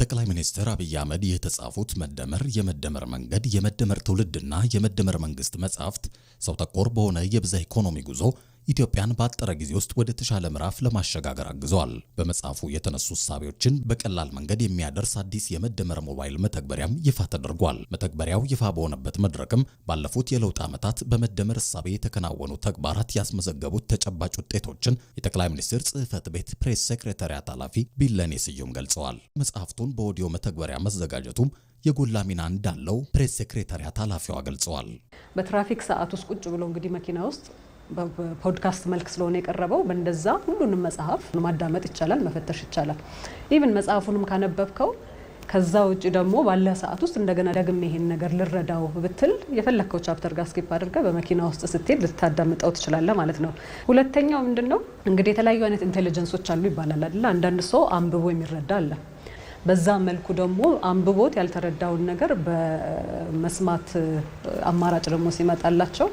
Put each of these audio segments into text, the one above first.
በጠቅላይ ሚኒስትር አብይ አህመድ የተጻፉት መደመር፣ የመደመር መንገድ፣ የመደመር ትውልድና የመደመር መንግስት መጻሕፍት ሰው ተኮር በሆነ የብዝሃ ኢኮኖሚ ጉዞ ኢትዮጵያን በአጠረ ጊዜ ውስጥ ወደ ተሻለ ምዕራፍ ለማሸጋገር አግዘዋል። በመጽሐፉ የተነሱ እሳቤዎችን በቀላል መንገድ የሚያደርስ አዲስ የመደመር ሞባይል መተግበሪያም ይፋ ተደርጓል። መተግበሪያው ይፋ በሆነበት መድረክም ባለፉት የለውጥ ዓመታት በመደመር እሳቤ የተከናወኑ ተግባራት ያስመዘገቡት ተጨባጭ ውጤቶችን የጠቅላይ ሚኒስትር ጽሕፈት ቤት ፕሬስ ሴክሬታሪያት ኃላፊ ቢለኔ ስዩም ገልጸዋል። መጽሐፍቱን በኦዲዮ መተግበሪያ መዘጋጀቱም የጎላ ሚና እንዳለው ፕሬስ ሴክሬታሪያት ኃላፊዋ ገልጸዋል። በትራፊክ ሰዓት ውስጥ ቁጭ ብሎ እንግዲህ መኪና ውስጥ በፖድካስት መልክ ስለሆነ የቀረበው በእንደዛ ሁሉንም መጽሐፍ ማዳመጥ ይቻላል፣ መፈተሽ ይቻላል። ኢቭን መጽሐፉንም ካነበብከው ከዛ ውጪ ደግሞ ባለ ሰዓት ውስጥ እንደገና ደግሜ ይሄን ነገር ልረዳው ብትል የፈለከው ቻፕተር ጋር ስኪፕ አድርገህ በመኪና ውስጥ ስትሄድ ልታዳምጠው ትችላለህ ማለት ነው። ሁለተኛው ምንድነው እንግዲህ የተለያዩ አይነት ኢንተለጀንሶች አሉ ይባላል አይደል? አንዳንድ ሰው አንብቦ የሚረዳ አለ። በዛ መልኩ ደግሞ አንብቦት ያልተረዳውን ነገር በመስማት አማራጭ ደግሞ ሲመጣላቸው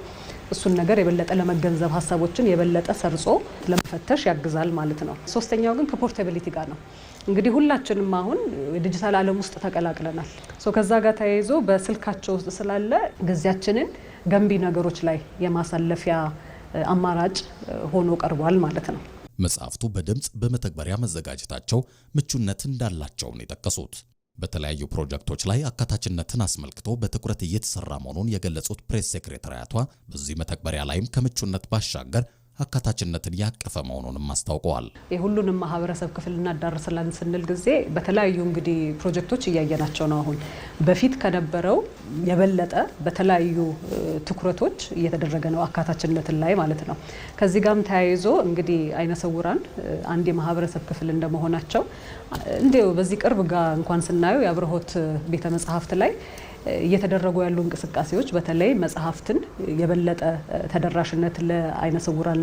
እሱን ነገር የበለጠ ለመገንዘብ ሐሳቦችን የበለጠ ሰርጾ ለመፈተሽ ያግዛል ማለት ነው። ሶስተኛው ግን ከፖርቴቢሊቲ ጋር ነው። እንግዲህ ሁላችንም አሁን ዲጂታል ዓለም ውስጥ ተቀላቅለናል። ከዛ ጋር ተያይዞ በስልካቸው ውስጥ ስላለ ጊዜያችንን ገንቢ ነገሮች ላይ የማሳለፊያ አማራጭ ሆኖ ቀርቧል ማለት ነው። መጽሐፍቱ በድምጽ በመተግበሪያ መዘጋጀታቸው ምቹነት እንዳላቸው ነው የጠቀሱት። በተለያዩ ፕሮጀክቶች ላይ አካታችነትን አስመልክቶ በትኩረት እየተሰራ መሆኑን የገለጹት ፕሬስ ሴክሬታሪያቷ በዚህ መተግበሪያ ላይም ከምቹነት ባሻገር አካታችነትን ያቀፈ መሆኑንም አስታውቀዋል። የሁሉንም ማህበረሰብ ክፍል እናዳርሳለን ስንል ጊዜ በተለያዩ እንግዲህ ፕሮጀክቶች እያየናቸው ነው። አሁን በፊት ከነበረው የበለጠ በተለያዩ ትኩረቶች እየተደረገ ነው አካታችነትን ላይ ማለት ነው። ከዚህ ጋርም ተያይዞ እንግዲህ አይነ ስውራን አንድ የማህበረሰብ ክፍል እንደመሆናቸው እንዴው በዚህ ቅርብ ጋር እንኳን ስናየው የአብርሆት ቤተ መጻሕፍት ላይ እየተደረጉ ያሉ እንቅስቃሴዎች በተለይ መጽሐፍትን የበለጠ ተደራሽነት ለአይነ ስውራን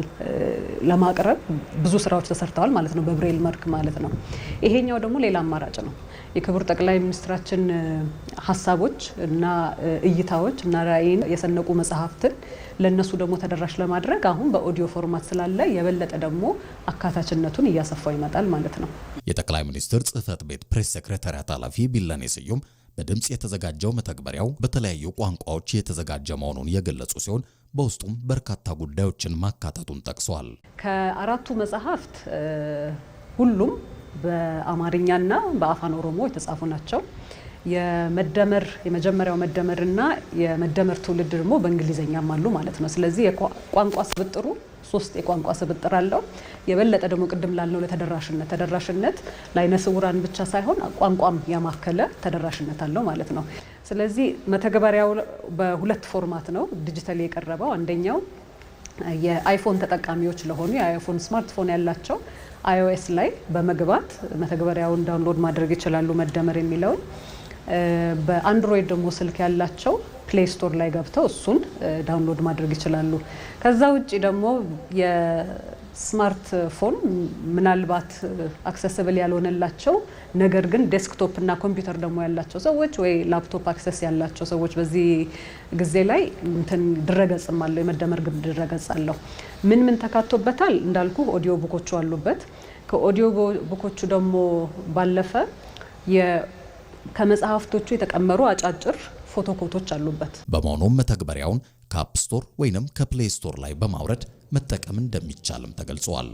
ለማቅረብ ብዙ ስራዎች ተሰርተዋል ማለት ነው፣ በብሬል መልክ ማለት ነው። ይሄኛው ደግሞ ሌላ አማራጭ ነው። የክቡር ጠቅላይ ሚኒስትራችን ሀሳቦች እና እይታዎች እና ራዕይን የሰነቁ መጽሐፍትን ለነሱ ደግሞ ተደራሽ ለማድረግ አሁን በኦዲዮ ፎርማት ስላለ የበለጠ ደግሞ አካታችነቱን እያሰፋው ይመጣል ማለት ነው። የጠቅላይ ሚኒስትር ጽሕፈት ቤት ፕሬስ ሴክሬታሪያት ኃላፊ ቢለኔ ስዩም በድምጽ የተዘጋጀው መተግበሪያው በተለያዩ ቋንቋዎች የተዘጋጀ መሆኑን የገለጹ ሲሆን በውስጡም በርካታ ጉዳዮችን ማካተቱን ጠቅሰዋል። ከአራቱ መጽሐፍት ሁሉም በአማርኛና በአፋን ኦሮሞ የተጻፉ ናቸው። የመጀመሪያው መደመርና የመደመር ትውልድ ደግሞ በእንግሊዘኛም አሉ ማለት ነው። ስለዚህ የቋንቋ ስብጥሩ 3 የቋንቋ ስብጥር አለው። የበለጠ ደግሞ ቅድም ላልነው ተደራሽነት ለአይነ ስውራን ብቻ ሳይሆን ቋንቋም ያማከለ ተደራሽነት አለው ማለት ነው። ስለዚህ መተግበሪያው በሁለት ፎርማት ነው ዲጂታሊ የቀረበው። አንደኛው የአይፎን ተጠቃሚዎች ለሆኑ የአይፎን ስማርትፎን ያላቸው iOS ላይ በመግባት መተግበሪያውን ዳውንሎድ ማድረግ ይችላሉ መደመር የሚለውን። በአንድሮይድ ደግሞ ስልክ ያላቸው ፕሌይ ስቶር ላይ ገብተው እሱን ዳውንሎድ ማድረግ ይችላሉ። ከዛ ውጪ ደግሞ የስማርትፎን ምናልባት አክሰሲብል ያልሆነላቸው ነገር ግን ዴስክቶፕ እና ኮምፒውተር ደግሞ ያላቸው ሰዎች ወይ ላፕቶፕ አክሰስ ያላቸው ሰዎች በዚህ ጊዜ ላይ ድረገጽም አለው፣ የመደመር ግብ ድረገጽ አለው። ምን ተካቶበታል እንዳልኩ ኦዲዮ ቡኮቹ አሉበት። ከኦዲዮ ቡኮቹ ደግሞ ባለፈ ከመጽሐፍቶቹ የተቀመሩ አጫጭር ፎቶኮቶች አሉበት። በመሆኑም መተግበሪያውን ከአፕ ስቶር ወይንም ከፕሌይ ስቶር ላይ በማውረድ መጠቀም እንደሚቻልም ተገልጿል።